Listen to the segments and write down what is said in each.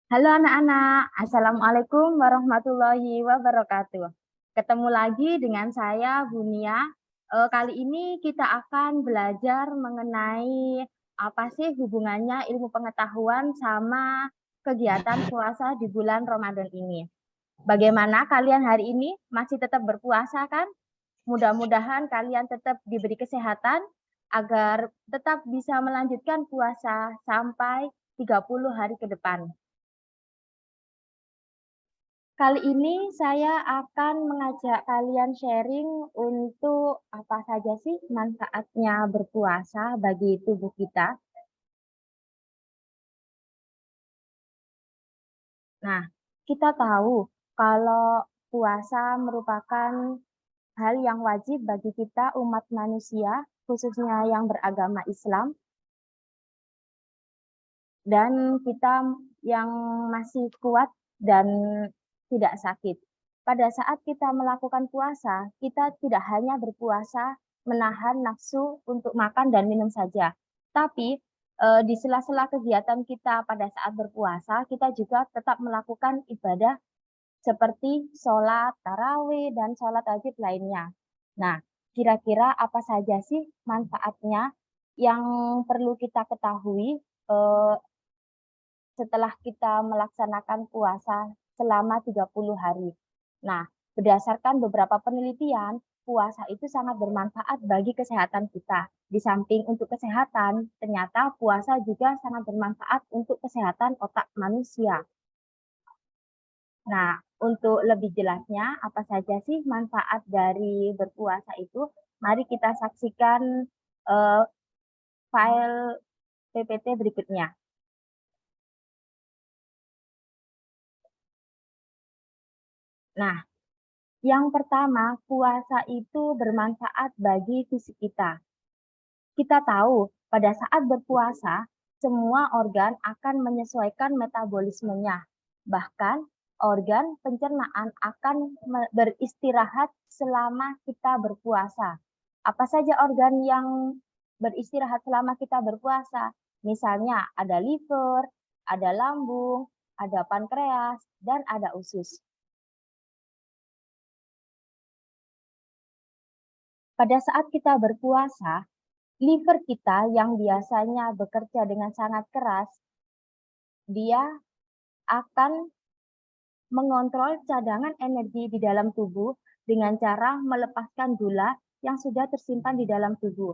Halo anak-anak, Assalamualaikum warahmatullahi wabarakatuh. Ketemu lagi dengan saya, Bunia. Kali ini kita akan belajar mengenai apa sih hubungannya ilmu pengetahuan sama kegiatan puasa di bulan Ramadan ini. Bagaimana kalian hari ini? Masih tetap berpuasa kan? Mudah-mudahan kalian tetap diberi kesehatan agar tetap bisa melanjutkan puasa sampai 30 hari ke depan. Kali ini saya akan mengajak kalian sharing untuk apa saja sih manfaatnya berpuasa bagi tubuh kita. Nah, kita tahu kalau puasa merupakan hal yang wajib bagi kita umat manusia, khususnya yang beragama Islam, dan kita yang masih kuat dan tidak sakit. Pada saat kita melakukan puasa, kita tidak hanya berpuasa menahan nafsu untuk makan dan minum saja, tapi di sela-sela kegiatan kita pada saat berpuasa, kita juga tetap melakukan ibadah seperti sholat tarawih dan sholat wajib lainnya. Nah, kira-kira apa saja sih manfaatnya yang perlu kita ketahui setelah kita melaksanakan puasa selama 30 hari. Nah, berdasarkan beberapa penelitian, puasa itu sangat bermanfaat bagi kesehatan kita. Di samping untuk kesehatan, ternyata puasa juga sangat bermanfaat untuk kesehatan otak manusia. Nah, untuk lebih jelasnya, apa saja sih manfaat dari berpuasa itu? Mari kita saksikan uh, file PPT berikutnya. Nah, yang pertama, puasa itu bermanfaat bagi fisik kita. Kita tahu, pada saat berpuasa, semua organ akan menyesuaikan metabolismenya. Bahkan, organ pencernaan akan beristirahat selama kita berpuasa. Apa saja organ yang beristirahat selama kita berpuasa? Misalnya, ada liver, ada lambung, ada pankreas, dan ada usus. Pada saat kita berpuasa, liver kita yang biasanya bekerja dengan sangat keras, dia akan mengontrol cadangan energi di dalam tubuh dengan cara melepaskan gula yang sudah tersimpan di dalam tubuh.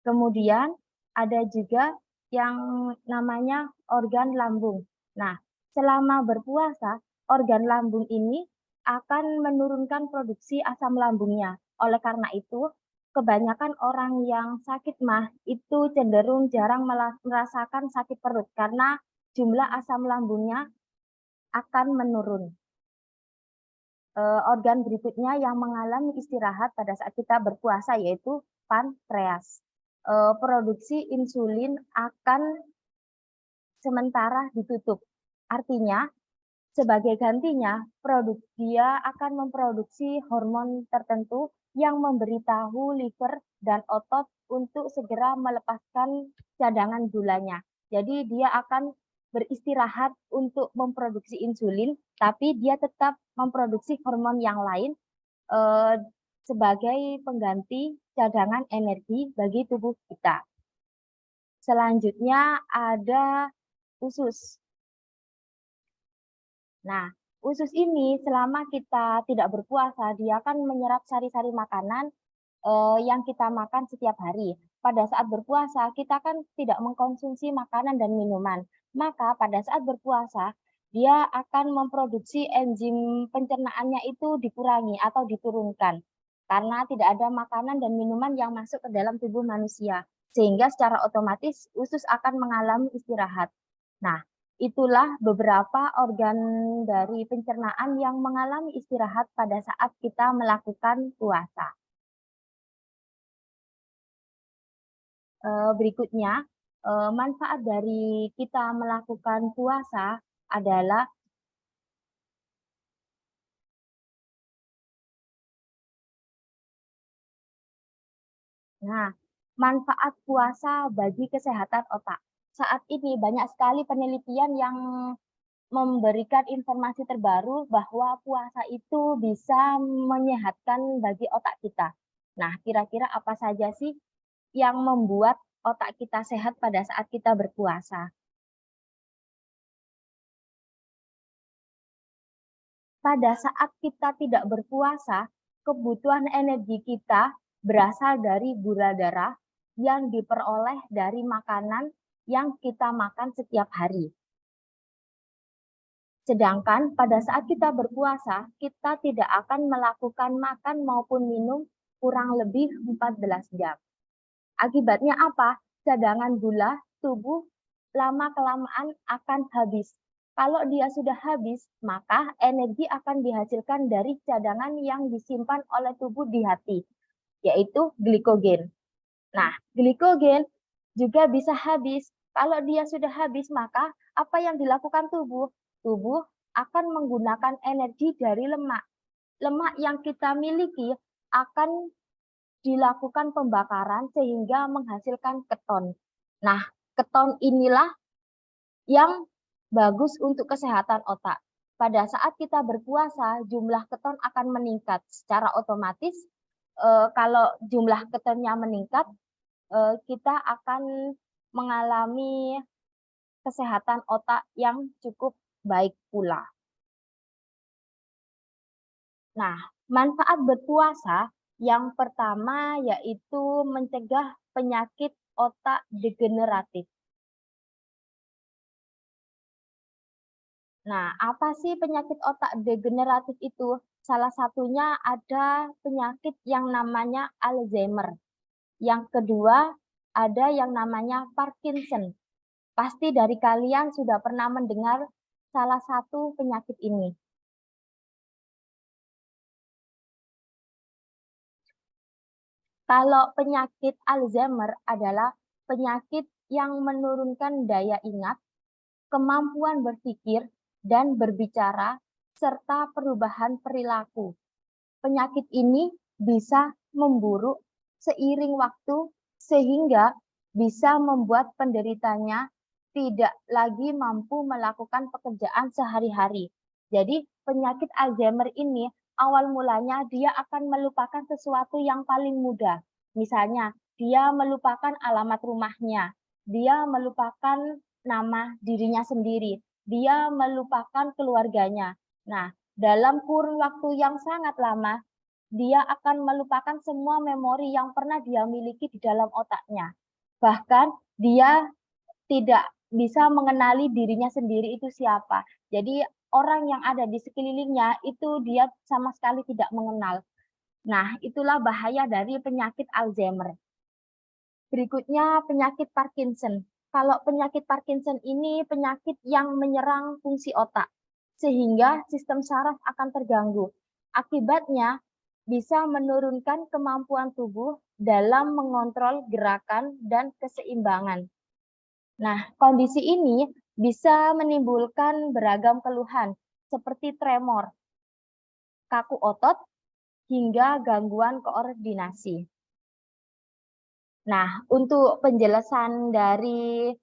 Kemudian ada juga yang namanya organ lambung. Nah, selama berpuasa, organ lambung ini akan menurunkan produksi asam lambungnya. Oleh karena itu, kebanyakan orang yang sakit mah itu cenderung jarang merasakan sakit perut karena jumlah asam lambungnya akan menurun. Organ berikutnya yang mengalami istirahat pada saat kita berpuasa yaitu pankreas. Produksi insulin akan sementara ditutup. Artinya, sebagai gantinya, dia akan memproduksi hormon tertentu yang memberitahu liver dan otot untuk segera melepaskan cadangan gulanya. Jadi dia akan beristirahat untuk memproduksi insulin, tapi dia tetap memproduksi hormon yang lain eh, sebagai pengganti cadangan energi bagi tubuh kita. Selanjutnya ada usus. Nah, usus ini selama kita tidak berpuasa, dia akan menyerap sari-sari makanan yang kita makan setiap hari. Pada saat berpuasa, kita kan tidak mengkonsumsi makanan dan minuman. Maka pada saat berpuasa, dia akan memproduksi enzim pencernaannya itu dikurangi atau diturunkan. Karena tidak ada makanan dan minuman yang masuk ke dalam tubuh manusia. Sehingga secara otomatis usus akan mengalami istirahat. Nah, itulah beberapa organ dari pencernaan yang mengalami istirahat pada saat kita melakukan puasa. Berikutnya, manfaat dari kita melakukan puasa adalah nah, Manfaat puasa bagi kesehatan otak. Saat ini banyak sekali penelitian yang memberikan informasi terbaru bahwa puasa itu bisa menyehatkan bagi otak kita. Nah, kira-kira apa saja sih yang membuat otak kita sehat pada saat kita berpuasa? Pada saat kita tidak berpuasa, kebutuhan energi kita berasal dari gula darah yang diperoleh dari makanan yang kita makan setiap hari. Sedangkan pada saat kita berpuasa, kita tidak akan melakukan makan maupun minum kurang lebih 14 jam. Akibatnya apa? Cadangan gula tubuh lama-kelamaan akan habis. Kalau dia sudah habis, maka energi akan dihasilkan dari cadangan yang disimpan oleh tubuh di hati, yaitu glikogen. Nah, glikogen juga bisa habis. Kalau dia sudah habis, maka apa yang dilakukan tubuh? Tubuh akan menggunakan energi dari lemak. Lemak yang kita miliki akan dilakukan pembakaran sehingga menghasilkan keton. Nah, keton inilah yang bagus untuk kesehatan otak. Pada saat kita berpuasa, jumlah keton akan meningkat secara otomatis. Kalau jumlah ketonnya meningkat, kita akan mengalami kesehatan otak yang cukup baik pula. Nah, manfaat berpuasa yang pertama yaitu mencegah penyakit otak degeneratif. Nah, apa sih penyakit otak degeneratif itu? Salah satunya ada penyakit yang namanya Alzheimer. Yang kedua, ada yang namanya Parkinson. Pasti dari kalian sudah pernah mendengar salah satu penyakit ini. Kalau penyakit Alzheimer adalah penyakit yang menurunkan daya ingat, kemampuan berpikir dan berbicara, serta perubahan perilaku. Penyakit ini bisa memburuk seiring waktu sehingga bisa membuat penderitanya tidak lagi mampu melakukan pekerjaan sehari-hari. Jadi penyakit Alzheimer ini awal mulanya dia akan melupakan sesuatu yang paling mudah. Misalnya, dia melupakan alamat rumahnya, dia melupakan nama dirinya sendiri, dia melupakan keluarganya. Nah, dalam kurun waktu yang sangat lama, dia akan melupakan semua memori yang pernah dia miliki di dalam otaknya. Bahkan dia tidak bisa mengenali dirinya sendiri itu siapa. Jadi orang yang ada di sekelilingnya itu dia sama sekali tidak mengenal. Nah, itulah bahaya dari penyakit Alzheimer. Berikutnya penyakit Parkinson. Kalau penyakit Parkinson ini penyakit yang menyerang fungsi otak, sehingga sistem saraf akan terganggu. Akibatnya bisa menurunkan kemampuan tubuh dalam mengontrol gerakan dan keseimbangan. Nah, kondisi ini bisa menimbulkan beragam keluhan seperti tremor, kaku otot, hingga gangguan koordinasi. Nah, untuk penjelasan dari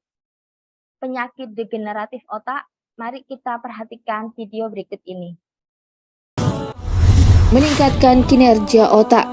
penyakit degeneratif otak, mari kita perhatikan video berikut ini. Meningkatkan kinerja otak.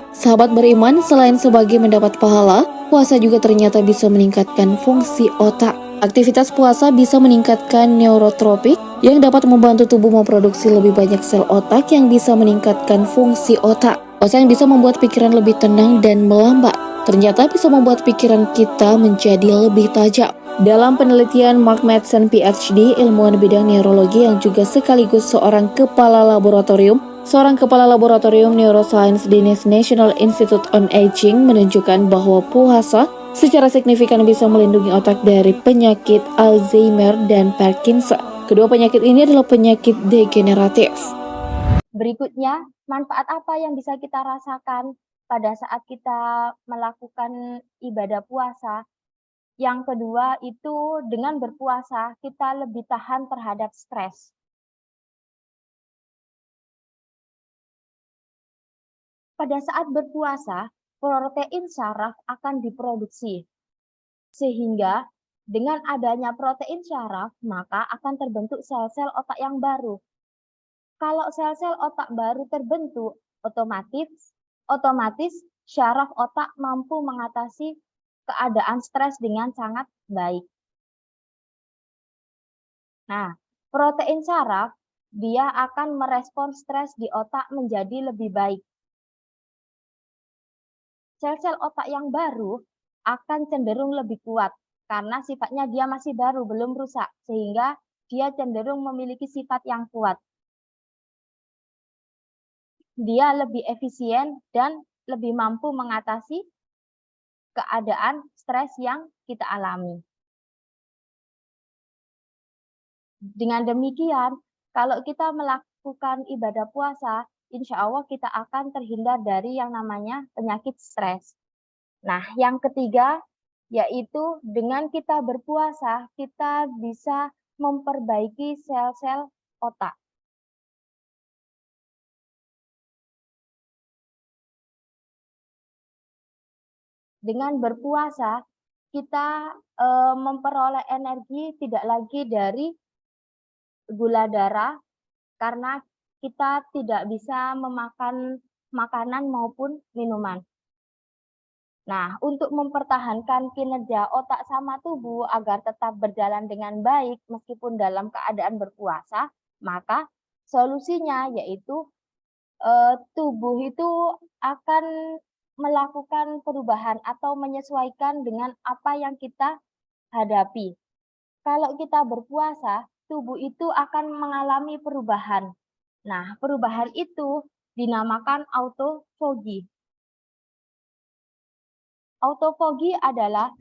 Sahabat beriman, selain sebagai mendapat pahala, puasa juga ternyata bisa meningkatkan fungsi otak. Aktivitas puasa bisa meningkatkan neurotropik yang dapat membantu tubuh memproduksi lebih banyak sel otak yang bisa meningkatkan fungsi otak. Puasa yang bisa membuat pikiran lebih tenang dan melambat, ternyata bisa membuat pikiran kita menjadi lebih tajam. Dalam penelitian Mark Madsen PhD, ilmuwan bidang neurologi yang juga sekaligus seorang kepala laboratorium neuroscience di National Institute on Aging menunjukkan bahwa puasa secara signifikan bisa melindungi otak dari penyakit Alzheimer dan Parkinson. Kedua penyakit ini adalah penyakit degeneratif. Berikutnya, manfaat apa yang bisa kita rasakan pada saat kita melakukan ibadah puasa? Yang kedua itu dengan berpuasa kita lebih tahan terhadap stres. Pada saat berpuasa, protein syaraf akan diproduksi. Sehingga dengan adanya protein syaraf, maka akan terbentuk sel-sel otak yang baru. Kalau sel-sel otak baru terbentuk, otomatis syaraf otak mampu mengatasi keadaan stres dengan sangat baik. Nah, protein syaraf dia akan merespon stres di otak menjadi lebih baik. Sel-sel otak yang baru akan cenderung lebih kuat karena sifatnya dia masih baru, belum rusak, sehingga dia cenderung memiliki sifat yang kuat. Dia lebih efisien dan lebih mampu mengatasi keadaan stres yang kita alami. Dengan demikian, kalau kita melakukan ibadah puasa, insya Allah kita akan terhindar dari yang namanya penyakit stres. Nah, yang ketiga, yaitu dengan kita berpuasa, kita bisa memperbaiki sel-sel otak. Dengan berpuasa, kita memperoleh energi tidak lagi dari gula darah, karena kita tidak bisa memakan makanan maupun minuman. Nah, untuk mempertahankan kinerja otak sama tubuh agar tetap berjalan dengan baik meskipun dalam keadaan berpuasa, maka solusinya yaitu tubuh itu akan melakukan perubahan atau menyesuaikan dengan apa yang kita hadapi. Kalau kita berpuasa, tubuh itu akan mengalami perubahan. Nah, perubahan itu dinamakan autofagy. Autofagy adalah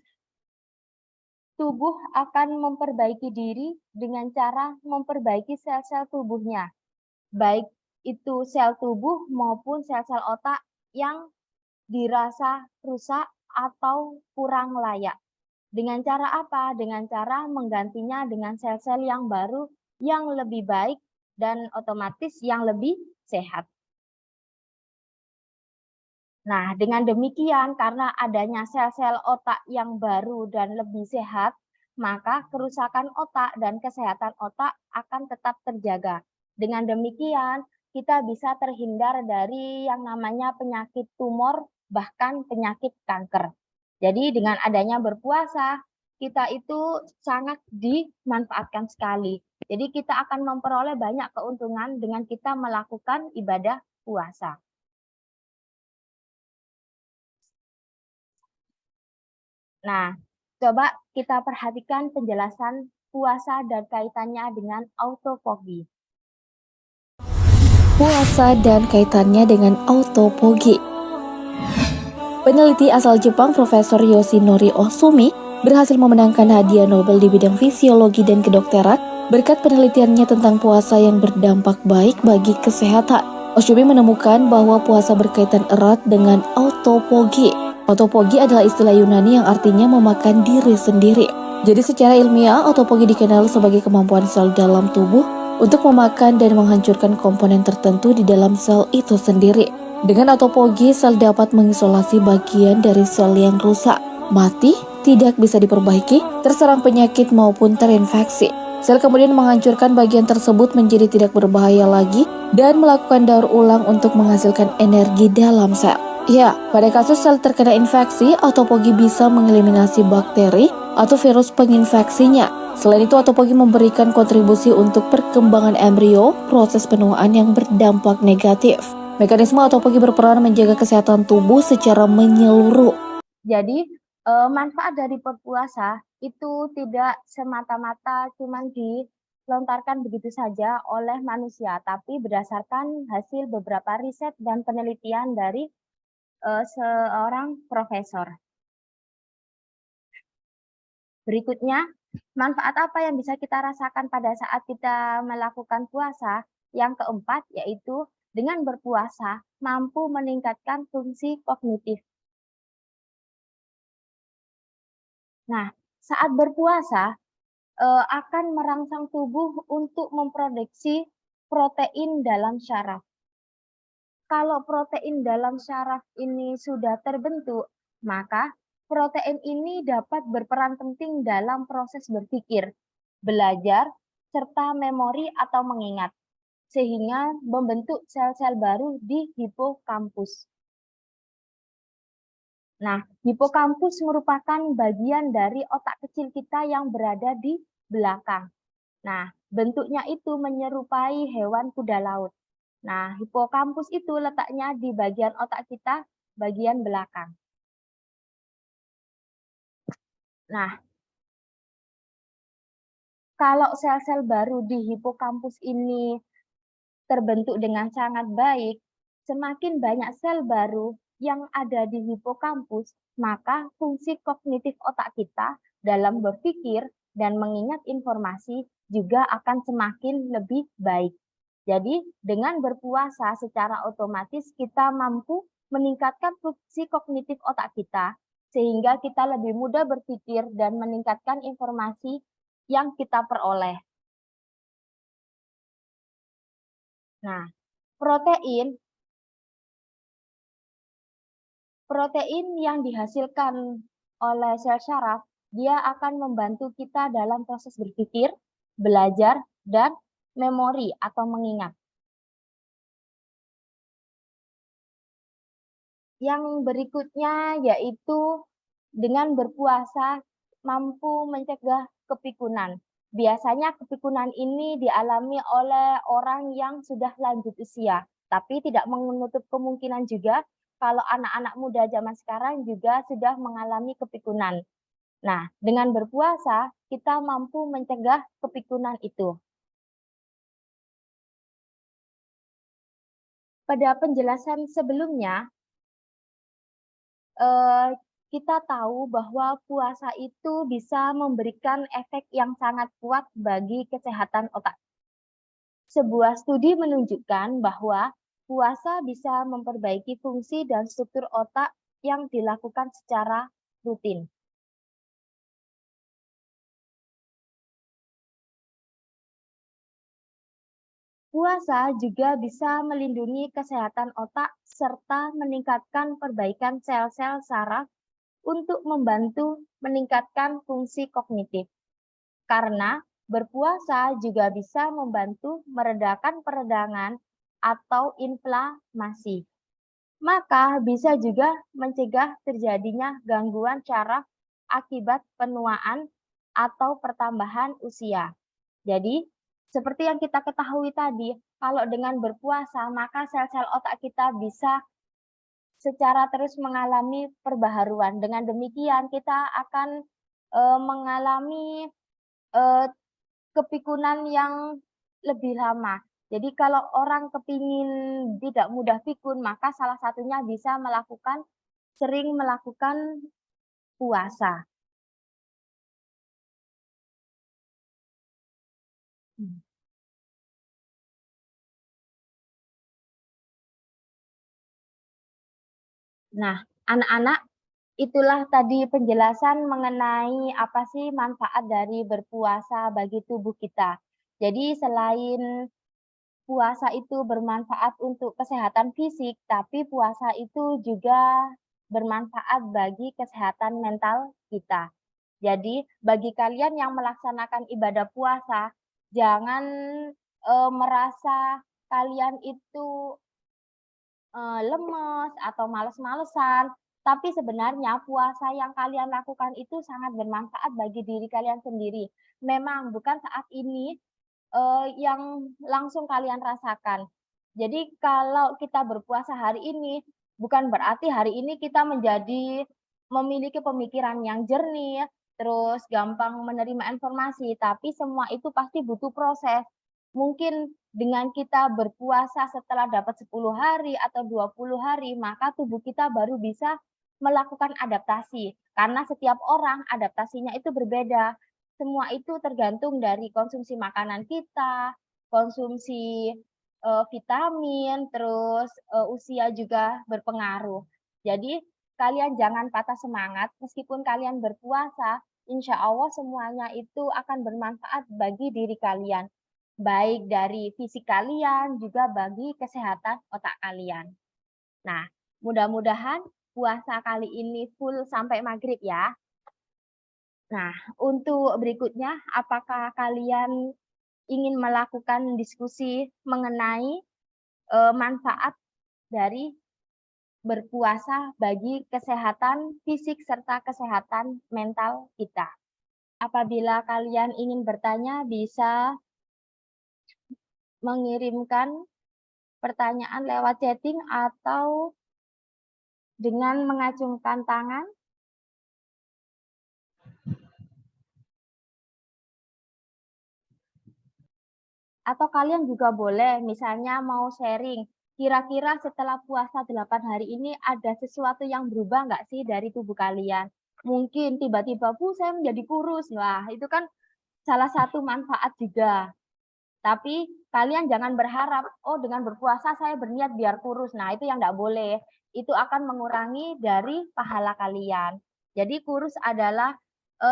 tubuh akan memperbaiki diri dengan cara memperbaiki sel-sel tubuhnya, baik itu sel tubuh maupun sel-sel otak yang dirasa rusak atau kurang layak. Dengan cara apa? Dengan cara menggantinya dengan sel-sel yang baru, yang lebih baik, dan otomatis yang lebih sehat. Nah, dengan demikian, karena adanya sel-sel otak yang baru dan lebih sehat, maka kerusakan otak dan kesehatan otak akan tetap terjaga. Dengan demikian, kita bisa terhindar dari yang namanya penyakit tumor, bahkan penyakit kanker. Jadi dengan adanya berpuasa, kita itu sangat dimanfaatkan sekali. Jadi kita akan memperoleh banyak keuntungan dengan kita melakukan ibadah puasa. Nah, coba kita perhatikan penjelasan puasa dan kaitannya dengan autofagy. Puasa dan kaitannya dengan autofagy. Peneliti asal Jepang Profesor Yoshinori Ohsumi berhasil memenangkan hadiah Nobel di bidang fisiologi dan kedokteran berkat penelitiannya tentang puasa yang berdampak baik bagi kesehatan. Ohsumi menemukan bahwa puasa berkaitan erat dengan autofagy. Autofagy adalah istilah Yunani yang artinya memakan diri sendiri. Jadi secara ilmiah, autofagy dikenal sebagai kemampuan sel dalam tubuh untuk memakan dan menghancurkan komponen tertentu di dalam sel itu sendiri. Dengan autofagy, sel dapat mengisolasi bagian dari sel yang rusak, mati, tidak bisa diperbaiki, terserang penyakit maupun terinfeksi. Sel kemudian menghancurkan bagian tersebut menjadi tidak berbahaya lagi dan melakukan daur ulang untuk menghasilkan energi dalam sel. Ya, pada kasus sel terkena infeksi, autofagy bisa mengeliminasi bakteri atau virus penginfeksinya. Selain itu, autofagy memberikan kontribusi untuk perkembangan embrio, proses penuaan yang berdampak negatif. Mekanisme autofagy berperan menjaga kesehatan tubuh secara menyeluruh. Jadi, manfaat dari berpuasa itu tidak semata-mata cuma dilontarkan begitu saja oleh manusia, tapi berdasarkan hasil beberapa riset dan penelitian dari seorang profesor. Berikutnya, manfaat apa yang bisa kita rasakan pada saat kita melakukan puasa? Yang keempat, yaitu dengan berpuasa mampu meningkatkan fungsi kognitif. Nah, saat berpuasa akan merangsang tubuh untuk memproduksi protein dalam syaraf. kalau protein dalam syaraf ini sudah terbentuk, maka protein ini dapat berperan penting dalam proses berpikir, belajar, serta memori atau mengingat, sehingga membentuk sel-sel baru di hipokampus. Nah, hipokampus merupakan bagian dari otak kecil kita yang berada di belakang. Nah, bentuknya itu menyerupai hewan kuda laut. Nah, hipokampus itu letaknya di bagian otak kita, bagian belakang. Nah, kalau sel-sel baru di hipokampus ini terbentuk dengan sangat baik, semakin banyak sel baru yang ada di hipokampus, maka fungsi kognitif otak kita dalam berpikir dan mengingat informasi juga akan semakin lebih baik. Jadi, dengan berpuasa secara otomatis kita mampu meningkatkan fungsi kognitif otak kita, sehingga kita lebih mudah berpikir dan meningkatkan informasi yang kita peroleh. Nah, protein protein yang dihasilkan oleh sel syaraf, dia akan membantu kita dalam proses berpikir, belajar, dan memori atau mengingat. Yang berikutnya yaitu dengan berpuasa mampu mencegah kepikunan. Biasanya kepikunan ini dialami oleh orang yang sudah lanjut usia, tapi tidak menutup kemungkinan juga kalau anak-anak muda zaman sekarang juga sudah mengalami kepikunan. Nah, dengan berpuasa kita mampu mencegah kepikunan itu. Pada penjelasan sebelumnya, eee, kita tahu bahwa puasa itu bisa memberikan efek yang sangat kuat bagi kesehatan otak. Sebuah studi menunjukkan bahwa puasa bisa memperbaiki fungsi dan struktur otak yang dilakukan secara rutin. Puasa juga bisa melindungi kesehatan otak serta meningkatkan perbaikan sel-sel saraf untuk membantu meningkatkan fungsi kognitif. Karena berpuasa juga bisa membantu meredakan peradangan atau inflamasi. Maka bisa juga mencegah terjadinya gangguan saraf akibat penuaan atau pertambahan usia. Jadi, seperti yang kita ketahui tadi, kalau dengan berpuasa maka sel-sel otak kita bisa secara terus mengalami perbaharuan. Dengan demikian kita akan mengalami eee, kepikunan yang lebih lama. Jadi kalau orang kepingin tidak mudah pikun, maka salah satunya bisa sering melakukan puasa. Hmm. Nah, anak-anak, itulah tadi penjelasan mengenai apa sih manfaat dari berpuasa bagi tubuh kita. Jadi selain puasa itu bermanfaat untuk kesehatan fisik, tapi puasa itu juga bermanfaat bagi kesehatan mental kita. Jadi, bagi kalian yang melaksanakan ibadah puasa, jangan merasa kalian itu lemes atau males-malesan, tapi sebenarnya puasa yang kalian lakukan itu sangat bermanfaat bagi diri kalian sendiri. Memang bukan saat ini yang langsung kalian rasakan. Jadi kalau kita berpuasa hari ini, bukan berarti hari ini kita memiliki pemikiran yang jernih, terus gampang menerima informasi, tapi semua itu pasti butuh proses. Mungkin dengan kita berpuasa setelah dapat 10 hari atau 20 hari, maka tubuh kita baru bisa melakukan adaptasi. Karena setiap orang adaptasinya itu berbeda. Semua itu tergantung dari konsumsi makanan kita, konsumsi, vitamin, terus, usia juga berpengaruh. Jadi, kalian jangan patah semangat, meskipun kalian berpuasa, insya Allah semuanya itu akan bermanfaat bagi diri kalian, baik dari fisik kalian, juga bagi kesehatan otak kalian. Nah, mudah-mudahan puasa kali ini full sampai maghrib ya. Nah, untuk berikutnya, apakah kalian ingin melakukan diskusi mengenai manfaat dari berpuasa bagi kesehatan fisik serta kesehatan mental kita? Apabila kalian ingin bertanya, bisa mengirimkan pertanyaan lewat chatting atau dengan mengacungkan tangan. Atau kalian juga boleh misalnya mau sharing, kira-kira setelah puasa 8 hari ini ada sesuatu yang berubah nggak sih dari tubuh kalian? Mungkin tiba-tiba, Bu, saya menjadi kurus. Wah, itu kan salah satu manfaat juga. Tapi kalian jangan berharap, oh dengan berpuasa saya berniat biar kurus. Nah, itu yang nggak boleh. Itu akan mengurangi dari pahala kalian. Jadi kurus adalah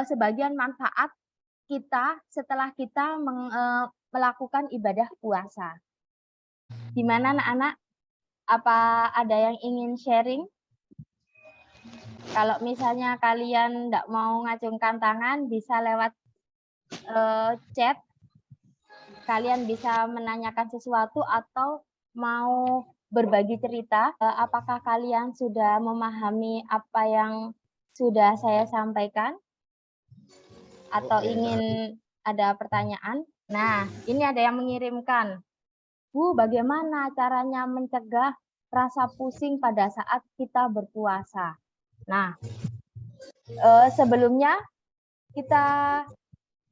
sebagian manfaat kita setelah kita melakukan ibadah puasa. Gimana anak-anak? Apa ada yang ingin sharing? Kalau misalnya kalian nggak mau ngacungkan tangan, bisa lewat chat. Kalian bisa menanyakan sesuatu atau mau berbagi cerita. Apakah kalian sudah memahami apa yang sudah saya sampaikan? Atau ingin ada pertanyaan? Nah, ini ada yang mengirimkan. Bu, bagaimana caranya mencegah rasa pusing pada saat kita berpuasa? Nah, sebelumnya kita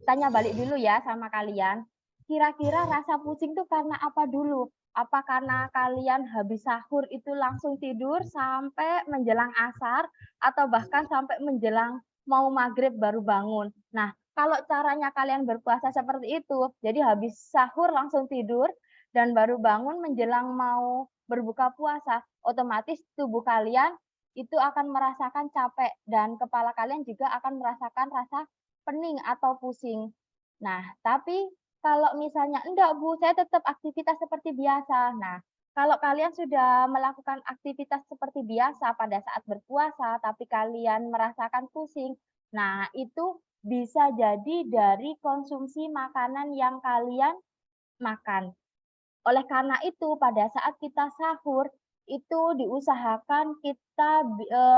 tanya balik dulu ya sama kalian. Kira-kira rasa pusing itu karena apa dulu? Apa karena kalian habis sahur itu langsung tidur sampai menjelang asar atau bahkan sampai menjelang mau maghrib baru bangun? Nah, kalau caranya kalian berpuasa seperti itu, jadi habis sahur langsung tidur dan baru bangun menjelang mau berbuka puasa, otomatis tubuh kalian itu akan merasakan capek dan kepala kalian juga akan merasakan rasa pening atau pusing. Nah, tapi kalau misalnya enggak Bu, saya tetap aktivitas seperti biasa. Nah, kalau kalian sudah melakukan aktivitas seperti biasa pada saat berpuasa, tapi kalian merasakan pusing, nah itu bisa jadi dari konsumsi makanan yang kalian makan. Oleh karena itu, pada saat kita sahur, itu diusahakan kita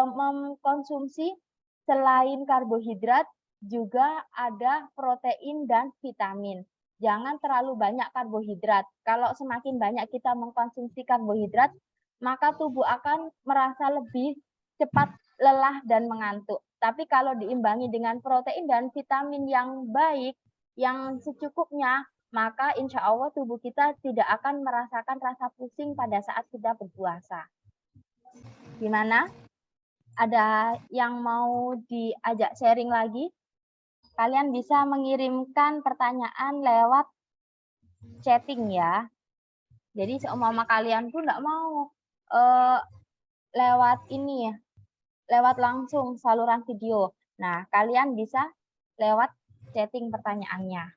mengkonsumsi selain karbohidrat, juga ada protein dan vitamin. Jangan terlalu banyak karbohidrat. Kalau semakin banyak kita mengkonsumsi karbohidrat, maka tubuh akan merasa lebih cepat lelah dan mengantuk. Tapi kalau diimbangi dengan protein dan vitamin yang baik, yang secukupnya, maka insya Allah tubuh kita tidak akan merasakan rasa pusing pada saat kita berpuasa. Gimana? Ada yang mau diajak sharing lagi? Kalian bisa mengirimkan pertanyaan lewat chatting ya. Jadi seumpama kalian pun nggak mau lewat ini ya, lewat langsung saluran video. Nah, kalian bisa lewat chatting pertanyaannya.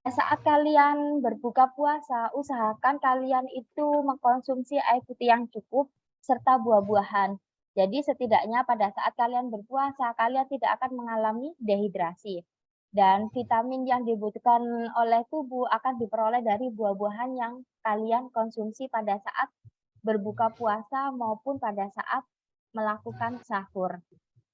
Saat kalian berbuka puasa, usahakan kalian itu mengkonsumsi air putih yang cukup serta buah-buahan. Jadi setidaknya pada saat kalian berpuasa, kalian tidak akan mengalami dehidrasi. Dan vitamin yang dibutuhkan oleh tubuh akan diperoleh dari buah-buahan yang kalian konsumsi pada saat berbuka puasa maupun pada saat melakukan sahur.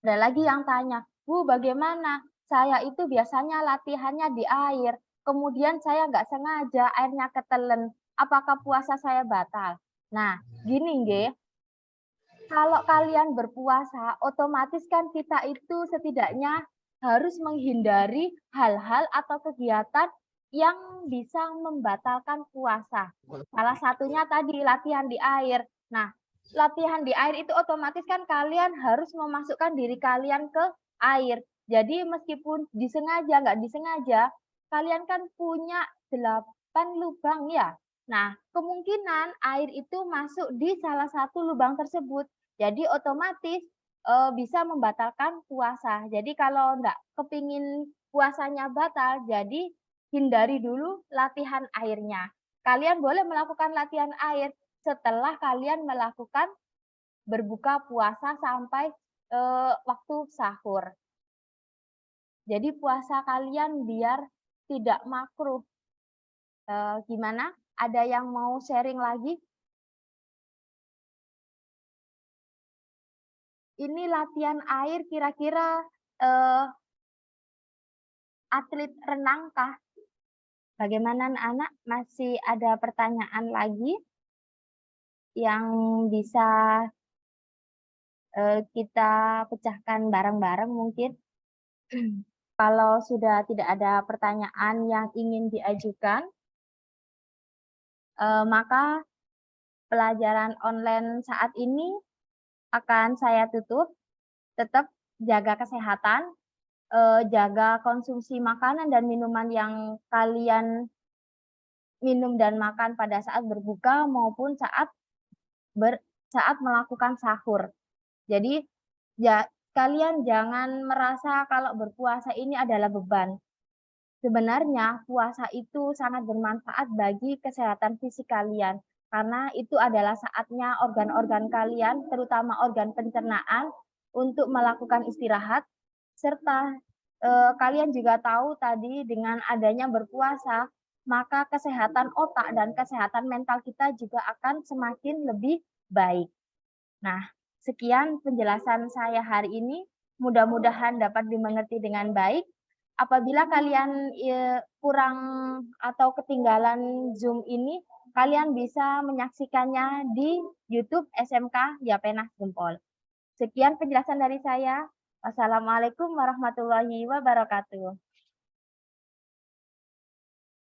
Ada lagi yang tanya, Bu, bagaimana? Saya itu biasanya latihannya di air, kemudian saya nggak sengaja airnya ketelen. Apakah puasa saya batal? Nah, gini nggih, kalau kalian berpuasa, otomatis kan kita itu setidaknya harus menghindari hal-hal atau kegiatan yang bisa membatalkan puasa. Salah satunya tadi latihan di air. Nah, latihan di air itu otomatis kan kalian harus memasukkan diri kalian ke air. Jadi meskipun disengaja, nggak disengaja, kalian kan punya 8 lubang ya. Nah, kemungkinan air itu masuk di salah satu lubang tersebut. Jadi otomatis bisa membatalkan puasa. Jadi kalau enggak kepingin puasanya batal, jadi hindari dulu latihan airnya. Kalian boleh melakukan latihan air setelah kalian melakukan berbuka puasa sampai waktu sahur. Jadi puasa kalian biar tidak makruh. Gimana? Ada yang mau sharing lagi? Ini latihan air kira-kira atlet renang kah? Bagaimana anak-anak? Masih ada pertanyaan lagi yang bisa kita pecahkan bareng-bareng mungkin? Kalau sudah tidak ada pertanyaan yang ingin diajukan, maka pelajaran online saat ini akan saya tutup. Tetap jaga kesehatan, jaga konsumsi makanan dan minuman yang kalian minum dan makan pada saat berbuka maupun saat melakukan sahur. Jadi kalian jangan merasa kalau berpuasa ini adalah beban. Sebenarnya puasa itu sangat bermanfaat bagi kesehatan fisik kalian, karena itu adalah saatnya organ-organ kalian, terutama organ pencernaan, untuk melakukan istirahat, serta kalian juga tahu tadi dengan adanya berpuasa, maka kesehatan otak dan kesehatan mental kita juga akan semakin lebih baik. Nah, sekian penjelasan saya hari ini. Mudah-mudahan dapat dimengerti dengan baik. Apabila kalian kurang atau ketinggalan Zoom ini, kalian bisa menyaksikannya di YouTube SMK Yapenas Gempol. Sekian penjelasan dari saya. Wassalamualaikum warahmatullahi wabarakatuh.